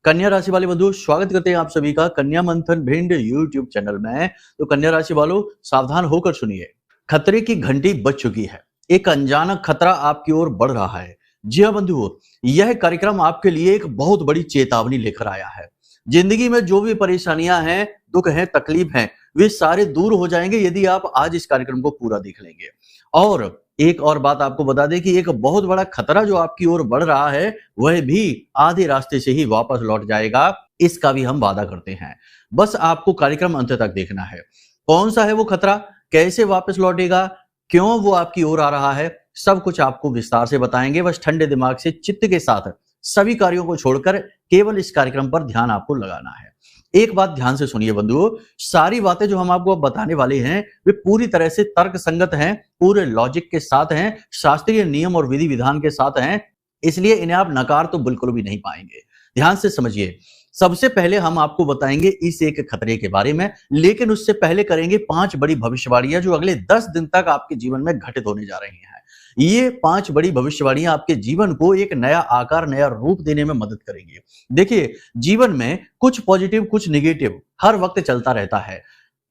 कन्या राशि वाले बंधु स्वागत करते हैं आप सभी का कन्या मंथन भिंड यूट्यूब चैनल में। तो कन्या राशि वालों सावधान होकर सुनिए, खतरे की घंटी बज चुकी है। एक अनजाना खतरा आपकी ओर बढ़ रहा है। जी हाँ बंधुओं, यह कार्यक्रम आपके लिए एक बहुत बड़ी चेतावनी लेकर आया है। जिंदगी में जो भी परेशानियां हैं, दुख हैं, तकलीफ हैं, वे सारे दूर हो जाएंगे यदि आप आज इस कार्यक्रम को पूरा देख लेंगे। और एक और बात आपको बता दें कि एक बहुत बड़ा खतरा जो आपकी ओर बढ़ रहा है वह भी आधे रास्ते से ही वापस लौट जाएगा, इसका भी हम वादा करते हैं। बस आपको कार्यक्रम अंत तक देखना है। कौन सा है वो खतरा, कैसे वापस लौटेगा, क्यों वो आपकी ओर आ रहा है, सब कुछ आपको विस्तार से बताएंगे। बस ठंडे दिमाग से चित्त के साथ सभी कार्यों को छोड़कर केवल इस कार्यक्रम पर ध्यान आपको लगाना है। एक बात ध्यान से सुनिए बंधुओं, सारी बातें जो हम आपको बताने वाले हैं वे पूरी तरह से तर्क संगत हैं, पूरे लॉजिक के साथ हैं, शास्त्रीय नियम और विधि विधान के साथ हैं, इसलिए इन्हें आप नकार तो बिल्कुल भी नहीं पाएंगे। ध्यान से समझिए। सबसे पहले हम आपको बताएंगे इस एक खतरे के बारे में, लेकिन उससे पहले करेंगे 5 बड़ी भविष्यवाणियां जो अगले 10 दिन तक आपके जीवन में घटित होने जा रही हैं। ये 5 बड़ी भविष्यवाणियां आपके जीवन को एक नया आकार, नया रूप देने में मदद करेंगी। देखिए, जीवन में कुछ पॉजिटिव कुछ निगेटिव हर वक्त चलता रहता है।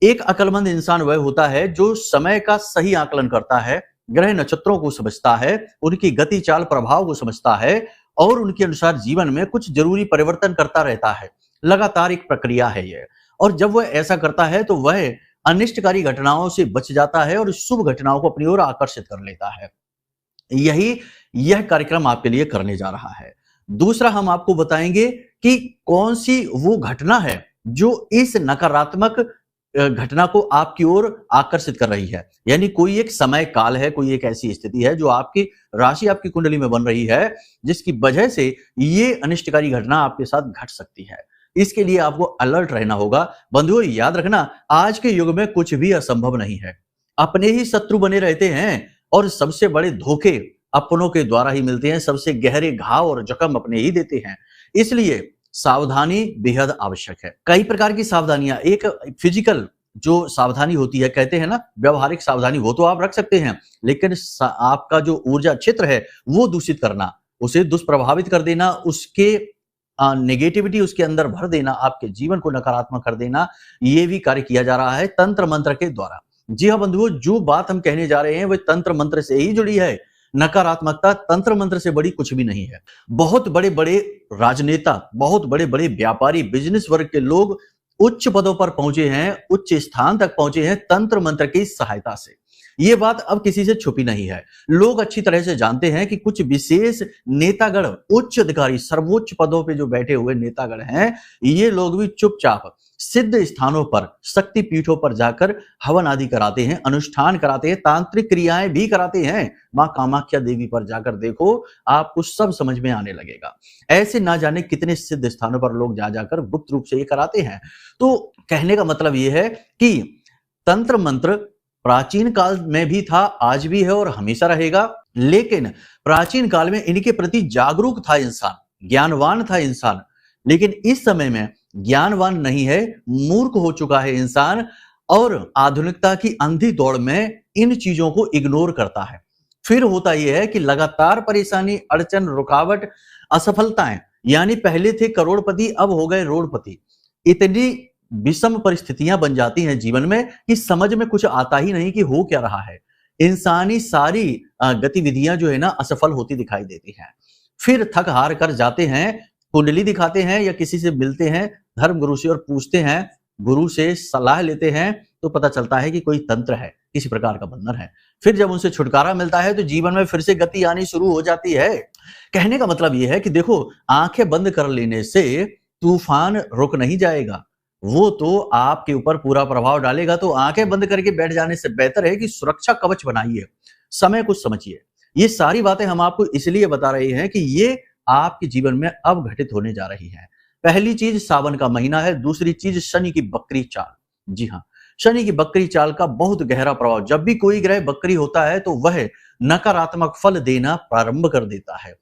एक अक्लमंद इंसान वह होता है जो समय का सही आकलन करता है, ग्रह नक्षत्रों को समझता है, उनकी गति चाल प्रभाव को समझता है और उनके अनुसार जीवन में कुछ जरूरी परिवर्तन करता रहता है। लगातार एक प्रक्रिया है ये। और जब वह ऐसा करता है तो वह अनिष्टकारी घटनाओं से बच जाता है और शुभ घटनाओं को अपनी ओर आकर्षित कर लेता है। यह कार्यक्रम आपके लिए करने जा रहा है। दूसरा, हम आपको बताएंगे कि कौन सी वो घटना है जो इस नकारात्मक घटना को आपकी ओर आकर्षित कर रही है। यानी कोई एक समय काल है, कोई एक ऐसी स्थिति है जो आपकी राशि, आपकी कुंडली में बन रही है, जिसकी वजह से ये अनिष्टकारी घटना आपके साथ घट सकती है। इसके लिए आपको अलर्ट रहना होगा। बंधुओं याद रखना, आज के युग में कुछ भी असंभव नहीं है। अपने ही शत्रु बने रहते हैं और सबसे बड़े धोखे अपनों के द्वारा ही मिलते हैं। सबसे गहरे घाव और जख्म अपने ही देते हैं। इसलिए सावधानी बेहद आवश्यक है। कई प्रकार की सावधानियां, एक फिजिकल जो सावधानी होती है, कहते हैं ना व्यवहारिक सावधानी, वो तो आप रख सकते हैं, लेकिन आपका जो ऊर्जा क्षेत्र है वो दूषित करना, उसे दुष्प्रभावित कर देना, उसके नेगेटिविटी उसके अंदर भर देना, आपके जीवन को नकारात्मक कर देना, ये भी कार्य किया जा रहा है तंत्र मंत्र के द्वारा। जी हाँ बंधुओं, जो बात हम कहने जा रहे हैं वह तंत्र मंत्र से ही जुड़ी है। नकारात्मकता तंत्र मंत्र से बड़ी कुछ भी नहीं है। बहुत बड़े बड़े राजनेता, बहुत बड़े बड़े व्यापारी, बिजनेस वर्ग के लोग उच्च पदों पर पहुंचे हैं, उच्च स्थान तक पहुंचे हैं तंत्र मंत्र की सहायता से। ये बात अब किसी से छुपी नहीं है। लोग अच्छी तरह से जानते हैं कि कुछ विशेष नेतागण, उच्च अधिकारी, सर्वोच्च पदों पे जो बैठे हुए नेतागण हैं, ये लोग भी चुपचाप सिद्ध स्थानों पर, शक्ति पीठों पर जाकर हवन आदि कराते हैं, अनुष्ठान कराते हैं, तांत्रिक क्रियाएं भी कराते हैं। मां कामाख्या देवी पर जाकर देखो, आपको सब समझ में आने लगेगा। ऐसे ना जाने कितने सिद्ध स्थानों पर लोग जा जाकर गुप्त रूप से ये कराते हैं। तो कहने का मतलब ये है कि तंत्र मंत्र प्राचीन काल में भी था, आज भी है और हमेशा रहेगा। लेकिन प्राचीन काल में इनके प्रति जागरूक था इंसान, ज्ञानवान था इंसान। लेकिन इस समय में ज्ञानवान नहीं है, मूर्ख हो चुका है इंसान और आधुनिकता की अंधी दौड़ में इन चीजों को इग्नोर करता है। फिर होता यह है कि लगातार परेशानी, अड़चन, रुकावट, असफलताएं, यानी पहले थे करोड़पति अब हो गए रोड़पति। इतनी विषम परिस्थितियां बन जाती हैं जीवन में कि समझ में कुछ आता ही नहीं कि हो क्या रहा है। इंसानी सारी गतिविधियां जो है ना असफल होती दिखाई देती हैं। फिर थक हार कर जाते हैं, कुंडली दिखाते हैं या किसी से मिलते हैं धर्म गुरु से और पूछते हैं, गुरु से सलाह लेते हैं, तो पता चलता है कि कोई तंत्र है, किसी प्रकार का बंधन है। फिर जब उनसे छुटकारा मिलता है तो जीवन में फिर से गति आनी शुरू हो जाती है। कहने का मतलब यह है कि देखो, आंखें बंद कर लेने से तूफान रुक नहीं जाएगा, वो तो आपके ऊपर पूरा प्रभाव डालेगा। तो आंखें बंद करके बैठ जाने से बेहतर है कि सुरक्षा कवच बनाइए, समय कुछ समझिए। ये सारी बातें हम आपको इसलिए बता रहे हैं कि ये आपके जीवन में अब घटित होने जा रही है। पहली चीज सावन का महीना है। दूसरी चीज शनि की बकरी चाल। जी हाँ, शनि की बकरी चाल का बहुत गहरा प्रभाव। जब भी कोई ग्रह बकरी होता है तो वह नकारात्मक फल देना प्रारंभ कर देता है।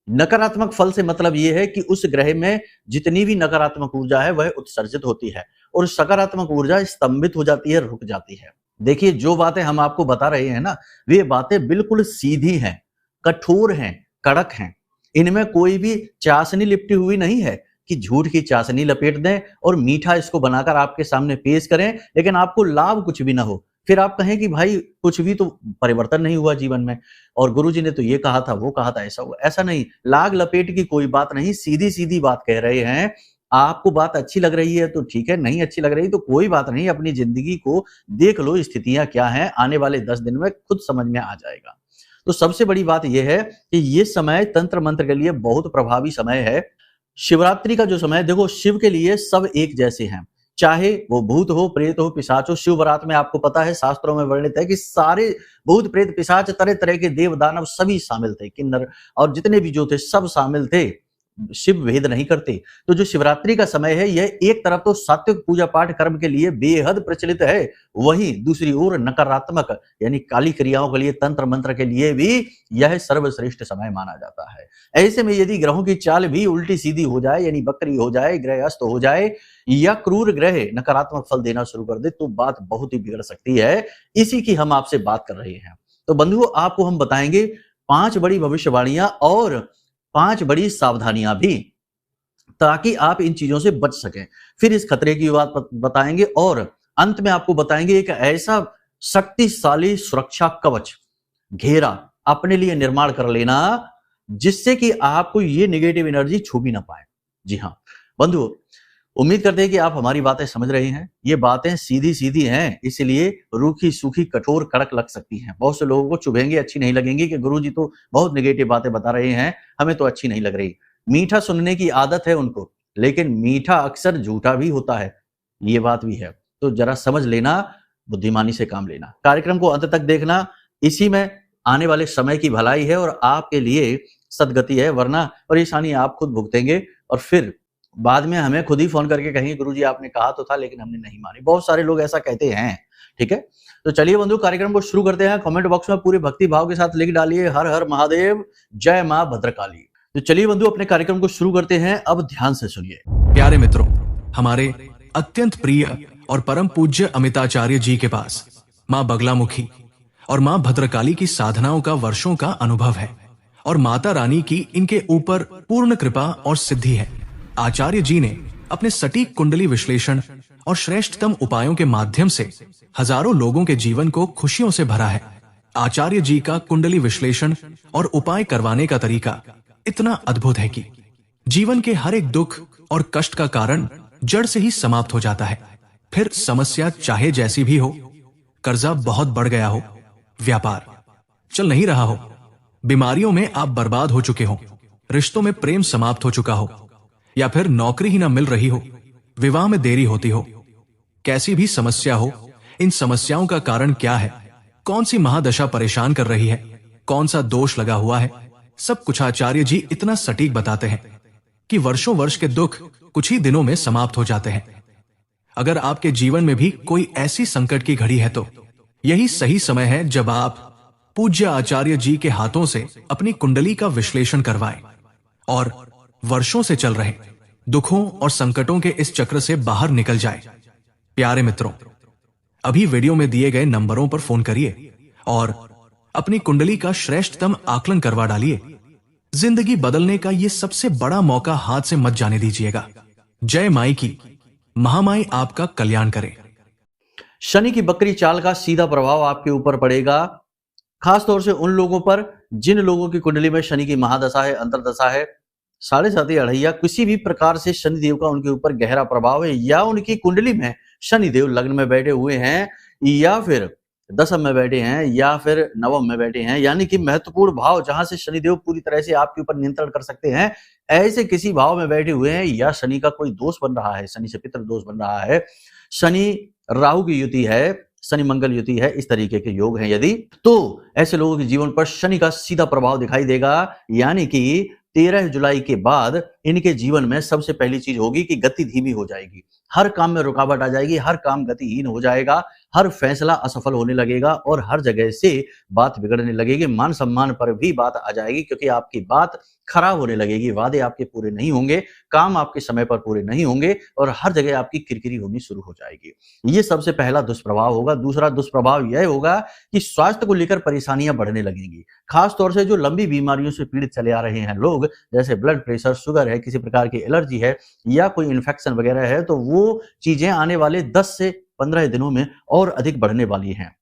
नकारात्मक फल से मतलब यह है कि उस ग्रह में जितनी भी नकारात्मक ऊर्जा है वह उत्सर्जित होती है और सकारात्मक ऊर्जा स्तंभित हो जाती है, रुक जाती है। देखिए, जो बातें हम आपको बता रहे हैं ना, वे बातें बिल्कुल सीधी हैं, कठोर हैं, कड़क हैं। इनमें कोई भी चाशनी लिपटी हुई नहीं है। कि झूठ की चाशनी लपेट दें और मीठा इसको बनाकर आपके सामने पेश करें, लेकिन आपको लाभ कुछ भी ना हो। फिर आप कहें कि भाई कुछ भी तो परिवर्तन नहीं हुआ जीवन में, और गुरुजी ने तो ये कहा था, वो कहा था, ऐसा हुआ। ऐसा नहीं, लाग लपेट की कोई बात नहीं, सीधी-सीधी बात कह रहे हैं। आपको बात अच्छी लग रही है तो ठीक है, नहीं अच्छी लग रही तो कोई बात नहीं, अपनी ज़िंदगी को देख लो, स्थितियाँ क्या हैं, आने वाले 10 दिन में खुद समझ में आ जाएगा। तो सबसे बड़ी बात ये है कि ये समय तंत्र मंत्र के लिए बहुत प्रभावी समय है। शिवरात्रि का जो समय है, देखो शिव के लिए सब एक जैसे हैं, चाहे वो भूत हो, प्रेत हो, पिशाच हो। शिव बारात में आपको पता है, शास्त्रों में वर्णित है कि सारे भूत, प्रेत, पिशाच, तरह तरह के देव दानव सभी शामिल थे, किन्नर और जितने भी जो थे सब शामिल थे। शिव भेद नहीं करते। तो जो शिवरात्रि का समय है, यह एक तरफ तो सात्विक पूजा पाठ कर्म के लिए बेहद प्रचलित है, वहीं दूसरी ओर नकारात्मक यानी काली क्रियाओं के लिए, तंत्र मंत्र के लिए भी यह सर्वश्रेष्ठ समय माना जाता है। ऐसे में यदि ग्रहों की चाल भी उल्टी सीधी हो जाए, यानी वक्री हो जाए, ग्रह अस्त हो जाए या क्रूर ग्रह नकारात्मक फल देना शुरू कर दे, तो बात बहुत ही बिगड़ सकती है। इसी की हम आपसे बात कर रहे हैं। तो बंधुओं, आपको हम बताएंगे 5 बड़ी भविष्यवाणियां और 5 बड़ी सावधानियां भी, ताकि आप इन चीजों से बच सकें। फिर इस खतरे की बात बताएंगे और अंत में आपको बताएंगे एक ऐसा शक्तिशाली सुरक्षा कवच घेरा अपने लिए निर्माण कर लेना, जिससे कि आपको ये नेगेटिव एनर्जी छू भी ना पाए। जी हाँ बंधुओं, उम्मीद करते हैं कि आप हमारी बातें समझ रहे हैं। ये बातें सीधी सीधी हैं, इसलिए रूखी सूखी कठोर कड़क लग सकती हैं। बहुत से लोगों को चुभेंगे, अच्छी नहीं लगेंगी कि गुरुजी तो बहुत नेगेटिव बातें बता रहे हैं, हमें तो अच्छी नहीं लग रही। मीठा सुनने की आदत है उनको, लेकिन मीठा अक्सर झूठा भी होता है, ये बात भी है। तो जरा समझ लेना, बुद्धिमानी से काम लेना। कार्यक्रम को अंत तक देखना, इसी में आने वाले समय की भलाई है और आपके लिए सदगति है, वरना परेशानी आप खुद भुगतेंगे और फिर बाद में हमें खुद ही फोन करके कहेंगे गुरुजी आपने कहा तो था लेकिन हमने नहीं मानी। बहुत सारे लोग ऐसा कहते हैं। ठीक है, तो चलिए बंधु, कार्यक्रम को शुरू करते हैं। कमेंट बॉक्स में पूरे भक्ति भाव के साथ लिख डालिए, हर हर महादेव, जय मां भद्रकाली। तो चलिए बंधु, अपने कार्यक्रम को शुरू करते हैं। अब ध्यान से सुनिए। प्यारे मित्रों, हमारे अत्यंत प्रिय और परम पूज्य अमिताचार्य जी के पास मां बगलामुखी और मां भद्रकाली की साधनाओं का वर्षों का अनुभव है और माता रानी की इनके ऊपर पूर्ण कृपा और सिद्धि है। आचार्य जी ने अपने सटीक कुंडली विश्लेषण और श्रेष्ठतम उपायों के माध्यम से हजारों लोगों के जीवन को खुशियों से भरा है। आचार्य जी का कुंडली विश्लेषण और उपाय करवाने का तरीका इतना अद्भुत है कि जीवन के हर एक दुख और कष्ट का कारण जड़ से ही समाप्त हो जाता है। फिर समस्या चाहे जैसी भी हो, कर्जा बहुत बढ़ गया हो, व्यापार चल नहीं रहा हो, बीमारियों में आप बर्बाद हो चुके हो, रिश्तों में प्रेम समाप्त हो चुका हो, या फिर नौकरी ही ना मिल रही हो, विवाह में देरी होती हो, कैसी भी समस्या हो, इन समस्याओं का कारण क्या है, कौन सी महादशा परेशान कर रही है, कौन सा दोष लगा हुआ है, सब कुछ आचार्य जी इतना सटीक बताते हैं कि वर्षों वर्ष के दुख कुछ ही दिनों में समाप्त हो जाते हैं। अगर आपके जीवन में भी कोई ऐसी संकट की घड़ी है तो यही सही समय है जब आप पूज्य आचार्य जी के हाथों से अपनी कुंडली का विश्लेषण करवाएं और वर्षों से चल रहे दुखों और संकटों के इस चक्र से बाहर निकल जाए। प्यारे मित्रों, अभी वीडियो में दिए गए नंबरों पर फोन करिए और अपनी कुंडली का श्रेष्ठतम आकलन करवा डालिए। जिंदगी बदलने का ये सबसे बड़ा मौका हाथ से मत जाने दीजिएगा। जय माई की, महामाई आपका कल्याण करे। शनि की बकरी चाल का सीधा प्रभाव आपके ऊपर पड़ेगा, खासतौर से उन लोगों पर जिन लोगों की कुंडली में शनि की महादशा है, अंतरदशा है, 7.5 अढ़ैया, किसी भी प्रकार से शनिदेव का उनके ऊपर गहरा प्रभाव है, या उनकी कुंडली में शनिदेव लग्न में बैठे हुए हैं, या फिर दशम में बैठे हैं, या फिर नवम में बैठे हैं, यानी कि महत्वपूर्ण भाव जहां से शनिदेव पूरी तरह से आपके ऊपर नियंत्रण कर सकते हैं, ऐसे किसी भाव में बैठे हुए हैं, या शनि का कोई दोष बन रहा है, शनि से पितृ दोष बन रहा है, शनि राहु की युति है, शनि मंगल युति है, इस तरीके के योग हैं यदि, तो ऐसे लोगों के जीवन पर शनि का सीधा प्रभाव दिखाई देगा। यानी कि 13 जुलाई के बाद इनके जीवन में सबसे पहली चीज होगी कि गति धीमी हो जाएगी, हर काम में रुकावट आ जाएगी, हर काम गतिहीन हो जाएगा, हर फैसला असफल होने लगेगा और हर जगह से बात बिगड़ने लगेगी, मान सम्मान पर भी बात आ जाएगी क्योंकि आपकी बात खराब होने लगेगी, वादे आपके पूरे नहीं होंगे, काम आपके समय पर पूरे नहीं होंगे और हर जगह आपकी किरकिरी होनी शुरू हो जाएगी। ये सबसे पहला दुष्प्रभाव होगा। दूसरा दुष्प्रभाव यह होगा कि स्वास्थ्य को लेकर परेशानियां बढ़ने लगेंगी, खास तौर से जो लंबी बीमारियों से पीड़ित चले आ रहे हैं लोग, जैसे ब्लड प्रेशर, शुगर है, किसी प्रकार की एलर्जी है या कोई इन्फेक्शन वगैरह है, तो वो चीजें आने वाले 10 से 15 दिनों में और अधिक बढ़ने वाली हैं।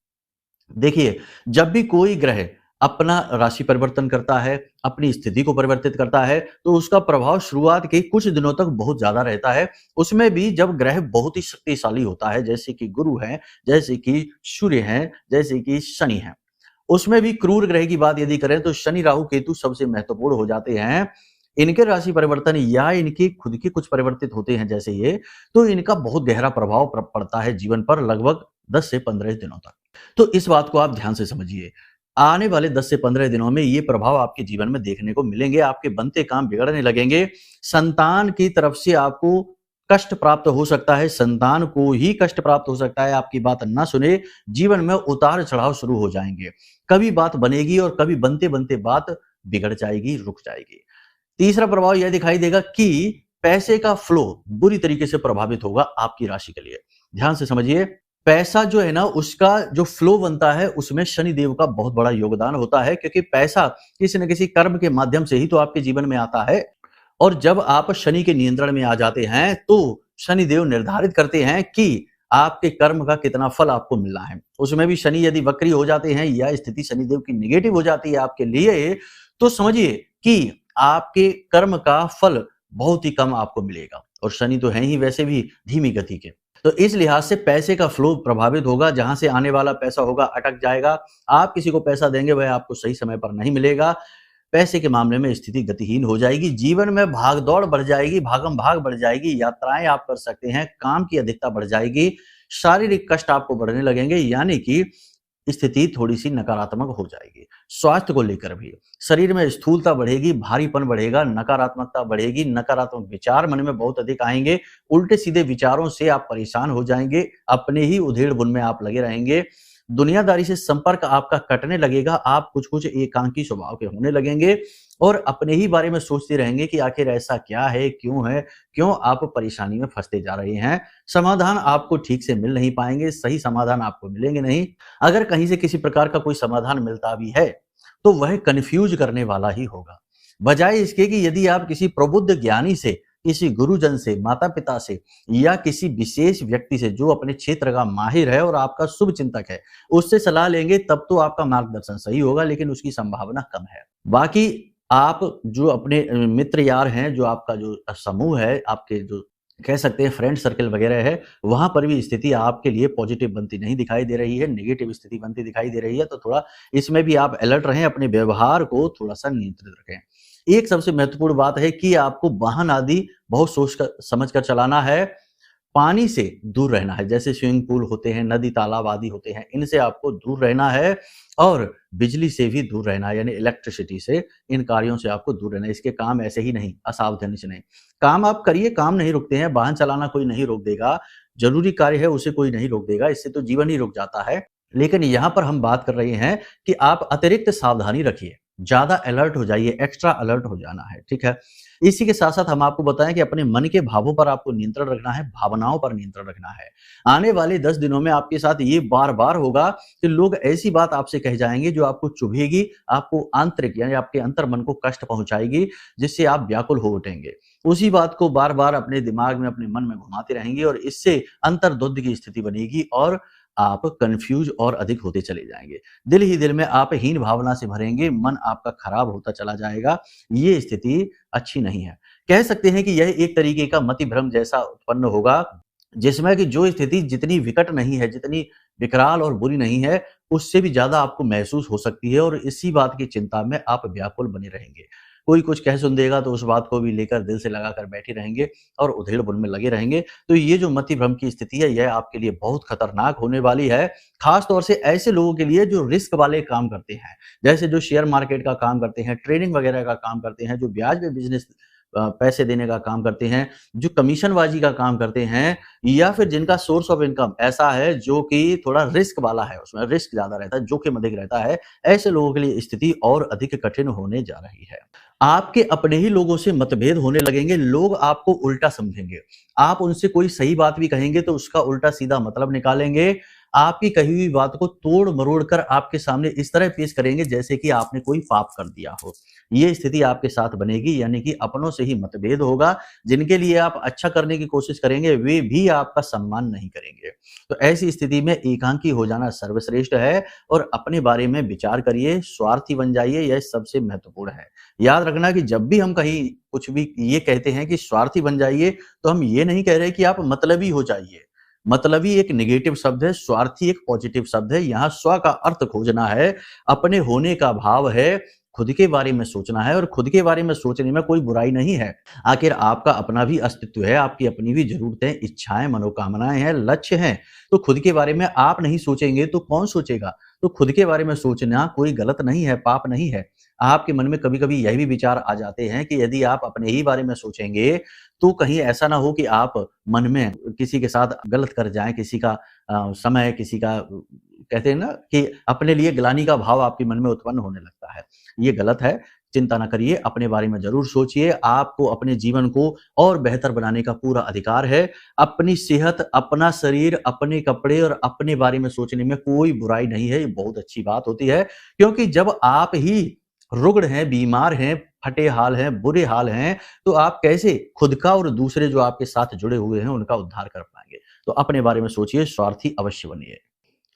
देखिए, जब भी कोई ग्रह अपना राशि परिवर्तन करता है, अपनी स्थिति को परिवर्तित करता है, तो उसका प्रभाव शुरुआत के कुछ दिनों तक बहुत ज्यादा रहता है। उसमें भी जब ग्रह बहुत ही शक्तिशाली होता है, जैसे कि गुरु हैं, जैसे कि सूर्य हैं, जैसे कि शनि हैं। उसमें भी क्रूर ग्रह की बात यदि करें तो शनि, राहु, केतु सबसे महत्वपूर्ण हो जाते हैं। इनके राशि परिवर्तन या इनकी खुद की कुछ परिवर्तित होते हैं जैसे ये, तो इनका बहुत गहरा प्रभाव पड़ता है जीवन पर लगभग 10 से 15 दिनों तक। तो इस बात को आप ध्यान से समझिए। आने वाले 10 से 15 दिनों में ये प्रभाव आपके जीवन में देखने को मिलेंगे, आपके बनते काम बिगड़ने लगेंगे। संतान की तरफ से आपको कष्ट प्राप्त हो सकता है, संतान को ही कष्ट प्राप्त हो सकता है, आपकी बात ना सुने, जीवन में उतार चढ़ाव शुरू हो जाएंगे। कभी बात बनेगी और कभी बनते बनते बात बिगड़ जाएगी, रुक जाएगी। तीसरा प्रभाव यह दिखाई देगा कि पैसे का फ्लो बुरी तरीके से प्रभावित होगा आपकी राशि के लिए। ध्यान से समझिए, पैसा जो है ना, उसका जो फ्लो बनता है उसमें शनि देव का बहुत बड़ा योगदान होता है, क्योंकि पैसा किसी न किसी कर्म के माध्यम से ही तो आपके जीवन में आता है। और जब आप शनि के नियंत्रण में आ जाते हैं तो शनि देव निर्धारित करते हैं कि आपके कर्म का कितना फल आपको मिलना है। उसमें भी शनि यदि वक्री हो जाते हैं या स्थिति शनि देव की निगेटिव हो जाती है आपके लिए, तो समझिए कि आपके कर्म का फल बहुत ही कम आपको मिलेगा। और शनि तो है ही वैसे भी धीमी गति के, तो इस लिहाज से पैसे का फ्लो प्रभावित होगा। जहां से आने वाला पैसा होगा अटक जाएगा। आप किसी को पैसा देंगे, वह आपको सही समय पर नहीं मिलेगा। पैसे के मामले में स्थिति गतिहीन हो जाएगी, जीवन में भागदौड़ बढ़ जाएगी, भागम भाग बढ़ जाएगी, यात्राएं आप कर सकते हैं, काम की अधिकता बढ़ जाएगी, शारीरिक कष्ट आपको बढ़ने लगेंगे, यानी कि स्थिति थोड़ी सी नकारात्मक हो जाएगी। स्वास्थ्य को लेकर भी शरीर में स्थूलता बढ़ेगी, भारीपन बढ़ेगा, नकारात्मकता बढ़ेगी, नकारात्मक विचार मन में बहुत अधिक आएंगे, उल्टे सीधे विचारों से आप परेशान हो जाएंगे, अपने ही उधेड़ बुन में आप लगे रहेंगे, दुनियादारी से संपर्क आपका कटने लगेगा, आप कुछ एकांकी स्वभाव के होने लगेंगे और अपने ही बारे में सोचते रहेंगे कि आखिर ऐसा क्या है, क्यों आप परेशानी में फंसते जा रहे हैं। समाधान आपको ठीक से मिल नहीं पाएंगे, सही समाधान आपको मिलेंगे नहीं। अगर कहीं से किसी प्रकार का कोई समाधान मिलता भी है तो वह कन्फ्यूज करने वाला ही होगा, बजाय इसके कि यदि आप किसी प्रबुद्ध ज्ञानी से, किसी गुरुजन से, माता पिता से या किसी विशेष व्यक्ति से जो अपने क्षेत्र का माहिर है और आपका शुभ चिंतक है, उससे सलाह लेंगे, तब तो आपका मार्गदर्शन सही होगा, लेकिन उसकी संभावना कम है। बाकी आप जो अपने मित्र यार हैं, जो आपका जो समूह है, आपके जो कह सकते हैं फ्रेंड सर्कल वगैरह है, वहां पर भी स्थिति आपके लिए पॉजिटिव बनती नहीं दिखाई दे रही है, नेगेटिव स्थिति बनती दिखाई दे रही है। तो थोड़ा इसमें भी आप अलर्ट रहें, अपने व्यवहार को थोड़ा सा नियंत्रित रखें। एक सबसे महत्वपूर्ण बात है कि आपको वाहन आदि बहुत सोच कर समझ कर चलाना है, पानी से दूर रहना है, जैसे स्विमिंग पूल होते हैं, नदी तालाब आदि होते हैं, इनसे आपको दूर रहना है और बिजली से भी दूर रहना है, यानी इलेक्ट्रिसिटी से, इन कार्यों से आपको दूर रहना है। इसके काम ऐसे ही नहीं, असावधानी से नहीं। काम आप करिए, काम नहीं रुकते हैं, वाहन चलाना कोई नहीं रोक देगा, जरूरी कार्य है उसे कोई नहीं रोक देगा, इससे तो जीवन ही रुक जाता है। लेकिन यहाँ पर हम बात कर रहे हैं कि आप अतिरिक्त सावधानी रखिए, ज्यादा अलर्ट हो जाइए, एक्स्ट्रा अलर्ट हो जाना है, ठीक है। इसी के साथ साथ हम आपको बताएं कि अपने मन के भावों पर आपको नियंत्रण रखना है, भावनाओं पर नियंत्रण रखना है। आने वाले 10 दिनों में आपके साथ ये बार बार होगा कि लोग ऐसी बात आपसे कह जाएंगे जो आपको चुभेगी, आपको आंतरिक यानी आपके अंतर मन को कष्ट पहुंचाएगी, जिससे आप व्याकुल हो उठेंगे। उसी बात को बार बार अपने दिमाग में, अपने मन में घुमाते रहेंगे और इससे अंतर्द्वंद की स्थिति बनेगी और आप कंफ्यूज और अधिक होते चले जाएंगे। दिल ही दिल में आप हीन भावना से भरेंगे, मन आपका खराब होता चला जाएगा। ये स्थिति अच्छी नहीं है। कह सकते हैं कि यह एक तरीके का मति भ्रम जैसा उत्पन्न होगा, जिसमें कि जो स्थिति जितनी विकट नहीं है, जितनी विकराल और बुरी नहीं है, उससे भी ज्यादा आपको महसूस हो सकती है और इसी बात की चिंता में आप व्याकुल बने रहेंगे। कोई कुछ कह सुन देगा तो उस बात को भी लेकर दिल से लगाकर बैठे रहेंगे और उधेड़ बुन में लगे रहेंगे। तो ये जो मति भ्रम की स्थिति है, यह आपके लिए बहुत खतरनाक होने वाली है, खास तौर से ऐसे लोगों के लिए जो रिस्क वाले काम करते हैं, जैसे जो शेयर मार्केट का काम करते हैं, ट्रेडिंग वगैरह का काम करते हैं, जो ब्याज पे बिजनेस पैसे देने का काम करते हैं, जो कमीशनबाजी का काम करते हैं, या फिर जिनका सोर्स ऑफ इनकम ऐसा है जो कि थोड़ा रिस्क वाला है, उसमें रिस्क ज़्यादा रहता है, जोखिम अधिक रहता है, ऐसे लोगों के लिए स्थिति और अधिक कठिन होने जा रही है। आपके अपने ही लोगों से मतभेद होने लगेंगे, लोग आपको उल्टा समझेंगे। आप उनसे कोई सही बात भी कहेंगे तो उसका उल्टा-सीधा मतलब निकालेंगे। आपकी कही हुई बात को तोड़-मरोड़ कर आपके सामने इस तरह पेश करेंगे जैसे कि आपने कोई पाप कर दिया हो। ये स्थिति आपके साथ बनेगी, यानी कि अपनों से ही मतभेद होगा। जिनके लिए आप अच्छा करने की कोशिश करेंगे, वे भी आपका सम्मान नहीं करेंगे। तो ऐसी स्थिति में एकांकी हो जाना सर्वश्रेष्ठ है और अपने बारे में विचार करिए, स्वार्थी बन जाइए, यह सबसे महत्वपूर्ण है। याद रखना कि जब भी हम कहीं कुछ भी ये कहते हैं कि स्वार्थी बन जाइए, तो हम ये नहीं कह रहे कि आप मतलबी हो जाइए। मतलबी एक नेगेटिव शब्द है, स्वार्थी एक पॉजिटिव शब्द है। यहाँ स्व का अर्थ खोजना है, अपने होने का भाव है, खुद के बारे में सोचना है, और खुद के बारे में सोचने में कोई बुराई नहीं है। आखिर आपका अपना भी अस्तित्व है, आपकी अपनी भी ज़रूरतें, इच्छाएँ, मनोकामनाएँ हैं, लक्ष्य हैं। तो खुद के बारे में आप नहीं सोचेंगे तो कौन सोचेगा? तो खुद के बारे में सोचना कोई गलत नहीं है, पाप नहीं है। आपके मन में कभी-कभी यह भी विचार आ जाते हैं कि यदि आप अपने ही बारे में सोचेंगे, तो कहीं ऐसा ना हो कि आप मन में किसी के साथ गलत कर जाएँ, किसी का समय, किसी का कहते हैं ना कि अपने लिए ग्लानि का भाव आपके मन में उत्पन्न होने लगता है। ये गलत है, चिंता ना करिए, अपने बारे में ज़रूर सोचिए। आपको अपने जीवन को और बेहतर बनाने का पूरा अधिकार है। अपनी सेहत, अपना शरीर, अपने कपड़े और अपने बारे में सोचने में कोई बुराई नहीं है, ये बहुत अच्छी बात होती है, क्योंकि जब आप ही रुग्ण हैं, बीमार हैं, फटे हाल हैं, बुरे हाल हैं, तो आप कैसे खुद का और दूसरे जो आपके साथ जुड़े हुए हैं, उनका उद्धार कर पाएँगे? तो अपने बारे में सोचिए, स्वार्थी अवश्य बनिए।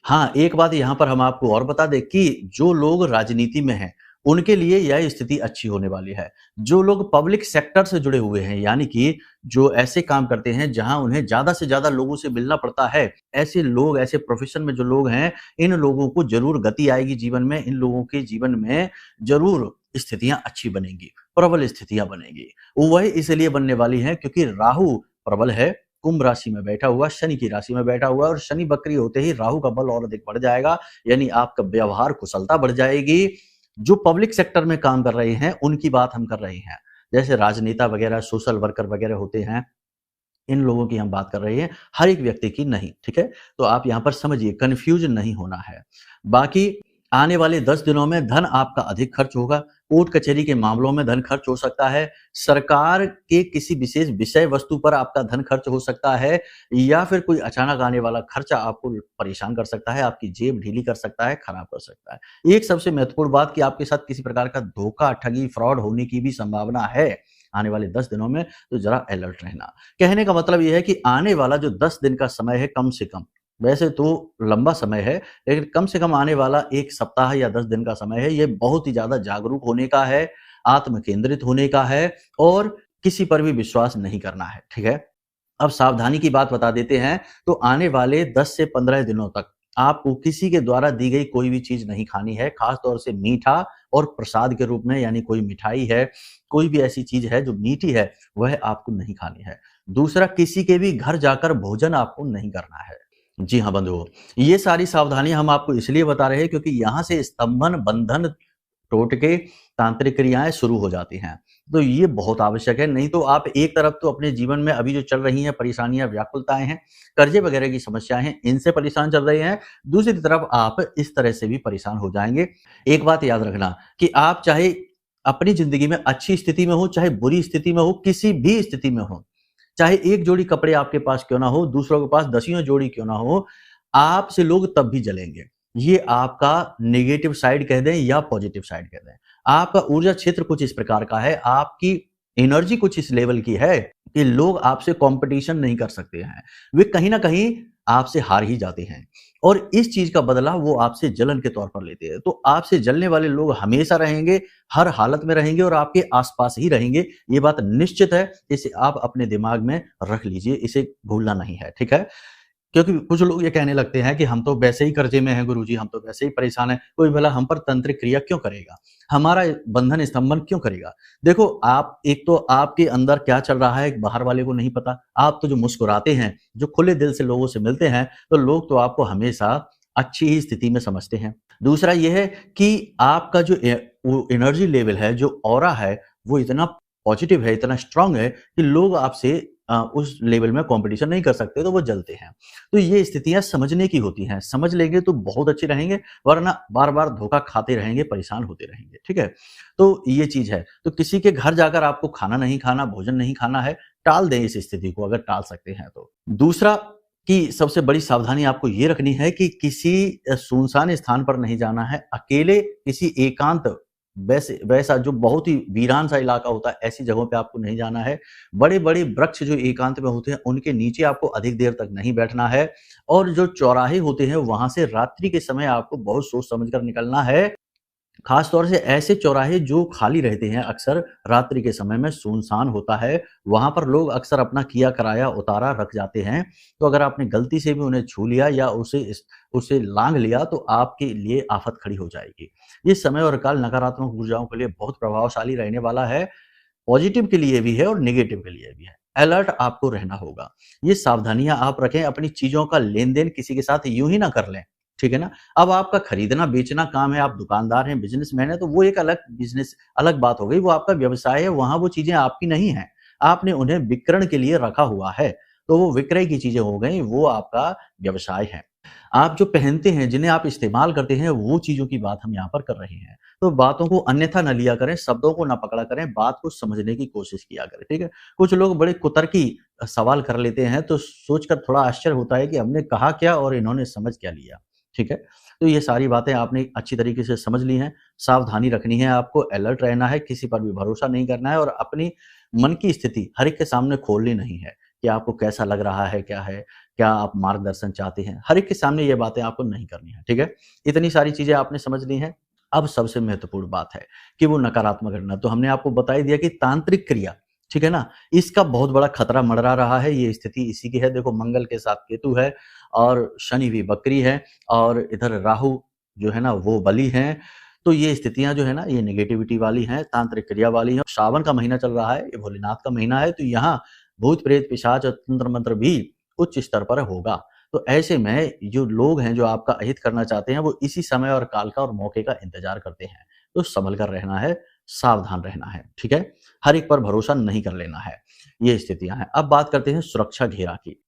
हाँ, एक बात यहाँ पर हम आपको और बता दें कि जो लोग राजनीति में हैं, उनके लिए यह स्थिति अच्छी होने वाली है। जो लोग पब्लिक सेक्टर से जुड़े हुए हैं, यानी कि जो ऐसे काम करते हैं जहाँ उन्हें ज़्यादा से ज़्यादा लोगों से मिलना पड़ता है, ऐसे लोग, ऐसे प्रोफ़ेशन में जो लोग हैं, इन लोगों को ज़रूर गति आएगी जीवन में, इन लोगों के जीवन में ज़रूर स्थितियाँ अच्छी बनेंगी, प्रबल स्थितियाँ बनेंगी। वह इसलिए बनने वाली हैं क्योंकि राहु प्रबल है, कुंभ राशि में बैठा हुआ, शनि की राशि में बैठा हुआ है, और शनि वक्री होते ही राहु का बल और अधिक बढ़ जाएगा, यानी आपका व्यवहार कुशलता बढ़ जाएगी। जो पब्लिक सेक्टर में काम कर रहे हैं, उनकी बात हम कर रहे हैं। जैसे राजनेता वगैरह, सोशल वर्कर वगैरह होते हैं, इन लोगों की हम बात कर रहे हैं, हर एक व्यक्ति की नहीं, ठीक है? तो आप यहाँ पर समझिए, कन्फ्यूज़ नहीं होना है। बाकी आने वाले 10 दिनों में धन आपका अधिक खर्च होगा, कोर्ट कचहरी के मामलों में धन खर्च हो सकता है, सरकार के किसी विशेष विषय वस्तु पर आपका धन खर्च हो सकता है, या फिर कोई अचानक आने वाला खर्चा आपको परेशान कर सकता है, आपकी जेब ढीली कर सकता है, खराब कर सकता है। एक सबसे महत्वपूर्ण बात कि आपके साथ किसी प्रकार का धोखा, ठगी, फ्रॉड होने की भी संभावना है आने वाले 10 दिनों में, तो ज़रा अलर्ट रहना। कहने का मतलब ये है कि आने वाला जो 10 दिन का समय है, कम से कम, वैसे तो लंबा समय है, लेकिन कम से कम आने वाला 1 सप्ताह या 10 दिन का समय है, ये बहुत ही ज़्यादा जागरूक होने का है, आत्म केंद्रित होने का है, और किसी पर भी विश्वास नहीं करना है, ठीक है? अब सावधानी की बात बता देते हैं, तो आने वाले 10 से 15 दिनों तक आपको किसी के द्वारा दी गई कोई भी चीज़ नहीं खानी है, खास तौर से मीठा और प्रसाद के रूप में, यानी कोई मिठाई है, कोई भी ऐसी चीज़ है जो मीठी है, वह आपको नहीं खानी है। दूसरा, किसी के भी घर जाकर भोजन आपको नहीं करना है। जी हाँ, बंधुओं, ये सारी सावधानियाँ हम आपको इसलिए बता रहे हैं क्योंकि यहाँ से स्तंभन, बंधन, टोटके, तांत्रिक क्रियाएँ शुरू हो जाती हैं। तो ये बहुत आवश्यक है, नहीं तो आप एक तरफ तो अपने जीवन में अभी जो चल रही हैं परेशानियाँ, व्याकुलताएँ हैं, कर्ज़े वगैरह की समस्याएँ हैं, इनसे परेशान चल रहे हैं, दूसरी तरफ आप इस तरह से भी परेशान हो जाएँगे। एक बात याद रखना कि आप चाहे अपनी ज़िंदगी में अच्छी स्थिति में हो, चाहे बुरी स्थिति में हो, किसी भी स्थिति में हो, चाहे एक जोड़ी कपड़े आपके पास क्यों ना हो, दूसरों के पास दसियों जोड़ी क्यों ना हो, आपसे लोग तब भी जलेंगे। ये आपका नेगेटिव साइड कह दें या पॉजिटिव साइड कह दें। आपका ऊर्जा क्षेत्र कुछ इस प्रकार का है, आपकी एनर्जी कुछ इस लेवल की है कि लोग आपसे कॉम्पिटिशन नहीं कर सकते हैं। वे कहीं न कहीं आपसे हार ही जाते हैं, और इस चीज़ का बदला वो आपसे जलन के तौर पर लेते हैं। तो आपसे जलने वाले लोग हमेशा रहेंगे, हर हालत में रहेंगे और आपके आस-पास ही रहेंगे। ये बात निश्चित है, इसे आप अपने दिमाग में रख लीजिए, इसे भूलना नहीं है, ठीक है? क्योंकि कुछ लोग ये कहने लगते हैं कि हम तो वैसे ही कर्जे में हैं गुरुजी, हम तो वैसे ही परेशान हैं, कोई भला हम पर तंत्रिक क्रिया क्यों करेगा? हमारा बंधन स्तंभन क्यों करेगा? देखो, आप एक तो आपके अंदर क्या चल रहा है बाहर वाले को नहीं पता। आप तो जो मुस्कुराते हैं, जो खुले दिल से लोगों से मिलते हैं, तो लोग तो आपको हमेशा अच्छी ही स्थिति में समझते हैं। दूसरा ये है कि आपका जो वो एनर्जी लेवल है, जो ऑरा है, वो इतना पॉजिटिव है, इतना स्ट्रांग है कि लोग आपसे उस लेवल में कंपटीशन नहीं कर सकते, तो वो जलते हैं। तो ये स्थितियाँ समझने की होती हैं, समझ लेंगे तो बहुत अच्छे रहेंगे, वरना बार-बार धोखा खाते रहेंगे, परेशान होते रहेंगे, ठीक है? तो ये चीज़ है। तो किसी के घर जाकर आपको खाना नहीं खाना, भोजन नहीं खाना है, टाल दें इस स्थिति को अगर टाल सकते हैं तो। दूसरा कि सबसे बड़ी सावधानी आपको ये रखनी है कि किसी सुनसान स्थान पर नहीं जाना है, अकेले किसी एकांत वैसे वैसा जो बहुत ही वीरान सा इलाका होता है, ऐसी जगहों पे आपको नहीं जाना है। बड़े-बड़े वृक्ष जो एकांत में होते हैं, उनके नीचे आपको अधिक देर तक नहीं बैठना है और जो चौराहे होते हैं, वहाँ से रात्रि के समय आपको बहुत सोच समझ कर निकलना है। खास तौर से ऐसे चौराहे जो खाली रहते हैं अक्सर रात्रि के समय में सुनसान होता है, वहाँ पर लोग अक्सर अपना किया कराया उतारा रख जाते हैं। तो अगर आपने गलती से भी उन्हें छू लिया या उसे लांघ लिया तो आपके लिए आफत खड़ी हो जाएगी। ये समय और काल नकारात्मक ऊर्जाओं के लिए बहुत प्रभावशाली रहने वाला है, पॉजिटिव के लिए भी है और नेगेटिव के लिए भी है। अलर्ट आपको रहना होगा। ये सावधानियाँ आप रखें, अपनी चीज़ों का लेन-देन किसी के साथ यूँ ही ना कर लें, ठीक है ना? अब आपका खरीदना-बेचना काम है, आप दुकानदार हैं, बिज़नेसमैन हैं, तो वो एक अलग बात हो गई, वो आपका व्यवसाय है, वहाँ वो चीज़ें आपकी नहीं हैं। आपने उन्हें विक्रय के लिए रखा हुआ है, तो वो विक्रय की चीज़ें हो गईं, वो आपका व्यवसाय है। आप जो पहनते हैं, जिन्हें आप इस्तेमाल करते हैं, वो चीज़ों की बात हम यहाँ पर कर रहे हैं। तो बातों को अन्यथा ना लिया करें, शब्दों को ना पकड़ा करें, बात को समझने की कोशिश किया करें, ठीक है? कुछ लोग बड़े कुतर्की सवाल कर लेते हैं, तो सोचकर थोड़ा आश्चर्य होता है कि हमने कहा क्या और इन्होंने समझ क्या लिया, ठीक है? तो ये सारी बातें आपने अच्छी तरीके से समझ ली हैं, सावधानी रखनी है आपको, अलर्ट रहना है, किसी पर भी भरोसा नहीं करना है और अपनी मन की स्थिति हर एक के सामने खोलनी नहीं है, कि आपको कैसा लग रहा है, क्या आप मार्गदर्शन चाहते हैं, हर एक के सामने ये बातें आपको नहीं करनी है, ठीक है? इतनी सारी चीज़ें आपने समझ ली हैं। अब सबसे महत्वपूर्ण बात है कि वो नकारात्मक घटना, तो हमने आपको बता ही दिया कि तांत्रिक क्रिया, ठीक है ना? इसका बहुत बड़ा खतरा मंडरा रहा है, ये स्थिति इसी की है। देखो मंगल के साथ केतु है और शनि भी बकरी है और इधर राहु जो है ना वो बलि हैं। तो ये स्थितियाँ जो है ना ये नेगेटिविटी वाली हैं, तांत्रिक क्रिया वाली हैं। सावन का महीना चल रहा है, ये भोलेनाथ का महीना है, तो यहाँ भूत, प्रेत, पिशाच और तंत्र मंत्र भी उच्च स्तर पर होगा। तो ऐसे में जो लोग हैं, जो आपका अहित करना चाहते हैं, वो इसी समय और काल का और मौके का इंतज़ार करते हैं। तो सँभल कर रहना है, सावधान रहना है, ठीक है? हर एक पर भरोसा नहीं कर लेना है। ये स्थितियाँ हैं। अब बात करते हैं सुरक्षा घेरा की।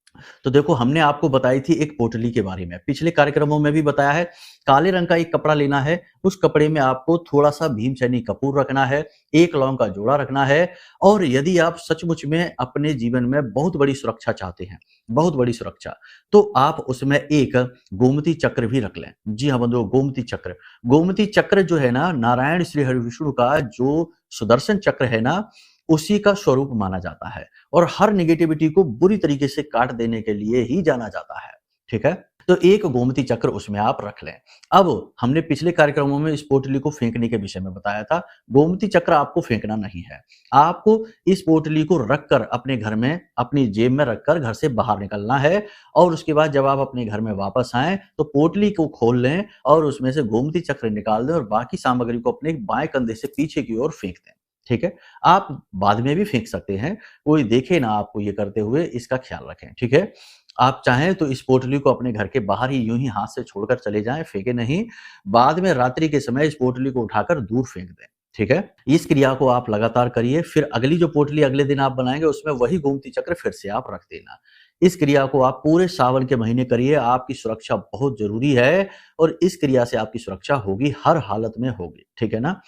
तो देखो हमने आपको बताई थी एक पोटली के बारे में, पिछले कार्यक्रमों में भी बताया है, काले रंग का एक कपड़ा लेना है, उस कपड़े में आपको थोड़ा-सा भीमसेनी कपूर रखना है, 1 लौंग का जोड़ा रखना है और यदि आप सचमुच में अपने जीवन में बहुत बड़ी सुरक्षा चाहते हैं, बहुत बड़ी सुरक्षा, तो आप उसमें एक गोमती चक्र भी रख लें। जी हाँ बंधुओं, गोमती चक्र। गोमती चक्र जो है ना, नारायण श्री हरि विष्णु का जो सुदर्शन चक्र है ना, उसी का स्वरूप माना जाता है और हर नेगेटिविटी को बुरी तरीके से काट देने के लिए ही जाना जाता है, ठीक है? तो एक गोमती चक्र उसमें आप रख लें। अब हमने पिछले कार्यक्रमों में इस पोटली को फेंकने के विषय में बताया था, गोमती चक्र आपको फेंकना नहीं है। आपको इस पोटली को रखकर अपने घर में, अपनी जेब में रखकर घर से बाहर निकलना है और उसके बाद जब आप अपने घर में वापस आएँ, तो पोटली को खोल लें और उसमें से गोमती चक्र निकाल दें और बाकी सामग्री को अपने बाएँ कंधे से पीछे की ओर फेंक दें, ठीक है? आप बाद में भी फेंक सकते हैं, कोई देखे ना आपको ये करते हुए, इसका ख्याल रखें, ठीक है? आप चाहें तो इस पोटली को अपने घर के बाहर ही यूँ ही हाथ से छोड़कर चले जाएँ, फेंके नहीं। बाद में रात्रि के समय इस पोटली को उठाकर दूर फेंक दें, ठीक है? इस क्रिया को आप लगातार करिए, फिर अगली जो पोटली अगले दिन आप बनाएँगे, उसमें वही गोमती चक्र फिर से आप रख देना। इस क्रिया को आप पूरे सावन के महीने करिए, आपकी सुरक्षा बहुत ज़रूरी है और इस क्रिया से आपकी सुरक्षा होगी, हर हालत में होगी, ठीक है ना?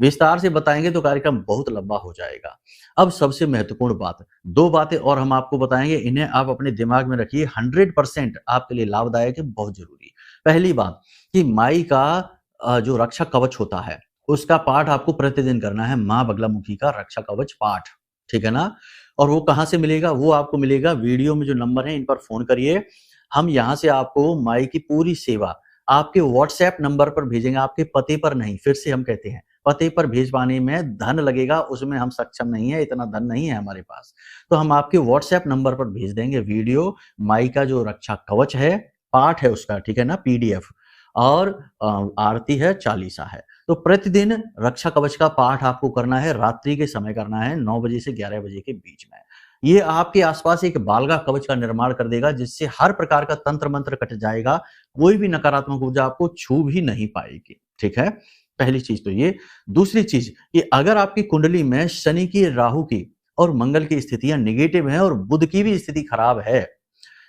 विस्तार से बताएँगे तो कार्यक्रम बहुत लंबा हो जाएगा। अब सबसे महत्वपूर्ण बात, 2 बातें और हम आपको बताएँगे, इन्हें आप अपने दिमाग में रखिए, 100% आपके लिए लाभदायक है, बहुत ज़रूरी। पहली बात कि माई का जो रक्षा कवच होता है, उसका पाठ आपको प्रतिदिन करना है, माँ बगलामुखी का रक्षा कवच पाठ, ठीक है ना? और वो कहाँ से मिलेगा? वो आपको मिलेगा वीडियो में जो नंबर है, इन पर फ़ोन करिए। हम यहाँ से आपको माई की पूरी सेवा आपके व्हाट्सएप नंबर पर भेजेंगे, आपके पते पर नहीं। फिर से हम कहते हैं, पते पर भेजवाने में धन लगेगा, उसमें हम सक्षम नहीं है, इतना धन नहीं है हमारे पास। तो हम आपके व्हाट्सएप नंबर पर भेज देंगे वीडियो, माई का जो रक्षा कवच है, पाठ है उसका, ठीक है ना? पीडीएफ और आरती है, चालीसा है। तो प्रतिदिन रक्षा कवच का पाठ आपको करना है, रात्रि के समय करना है, 9 बजे से 11 बजे के बीच में। ये आपके आसपास एक बालगा कवच का निर्माण कर देगा, जिससे हर प्रकार का तंत्र मंत्र कट जाएगा, कोई भी नकारात्मक ऊर्जा आपको छू भी नहीं पाएगी, ठीक है? पहली चीज तो ये। दूसरी चीज कि अगर आपकी कुंडली में शनि की, राहु की और मंगल की स्थितियां निगेटिव हैं और बुध की भी स्थिति खराब है,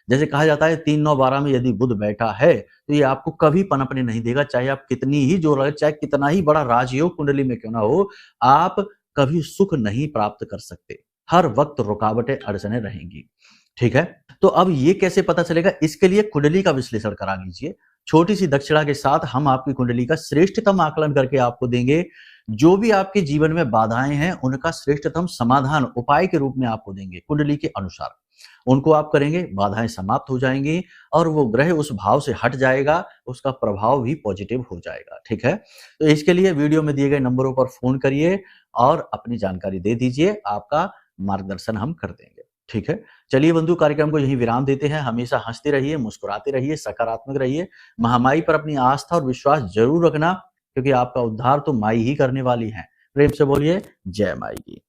जैसे कहा जाता है 3 9 12 में यदि बुध बैठा है तो ये आपको कभी पनपने नहीं देगा, चाहे आप कितनी ही जोर लगे, चाहे कितना ही बड़ा राजयोग कुंडली में क्यों ना हो, आप कभी सुख नहीं प्राप्त कर सकते। हर वक्त रुकावटें, अड़चने रहेंगी। ठीक है, तो अब ये कैसे पता चलेगा? इसके लिए कुंडली का विश्लेषण करा लीजिए। छोटी सी दक्षिणा के साथ हम आपकी कुंडली का श्रेष्ठतम आकलन करके आपको देंगे। जो भी आपके जीवन में बाधाएं हैं उनका श्रेष्ठतम समाधान उपाय के रूप में आपको देंगे। कुंडली के अनुसार उनको आप करेंगे, बाधाएं समाप्त हो जाएंगी और वो ग्रह उस भाव से हट जाएगा, उसका प्रभाव भी पॉजिटिव हो जाएगा। ठीक है, तो इसके लिए वीडियो में दिए गए नंबरों पर फोन करिए और अपनी जानकारी दे दीजिए, आपका मार्गदर्शन हम कर देंगे। ठीक है, चलिए बंधु, कार्यक्रम को यहीं विराम देते हैं। हमेशा हंसते रहिए, मुस्कुराते रहिए, सकारात्मक रहिए। महामाई पर अपनी आस्था और विश्वास जरूर रखना, क्योंकि आपका उद्धार तो माई ही करने वाली है। प्रेम से बोलिए जय माई की।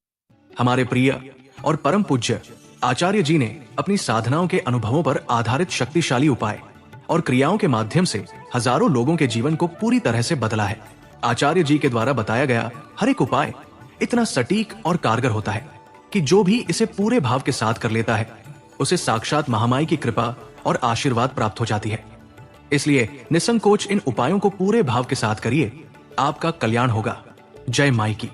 हमारे प्रिय और परम पूज्य आचार्य जी ने अपनी साधनाओं के अनुभवों पर आधारित शक्तिशाली उपाय और क्रियाओं के माध्यम से हजारों लोगों के जीवन को पूरी तरह से बदला है। आचार्य जी के द्वारा बताया गया हर एक उपाय इतना सटीक और कारगर होता है कि जो भी इसे पूरे भाव के साथ कर लेता है उसे साक्षात महामाई की कृपा और आशीर्वाद प्राप्त हो जाती है। इसलिए निसंकोच इन उपायों को पूरे भाव के साथ करिए, आपका कल्याण होगा। जय माई की।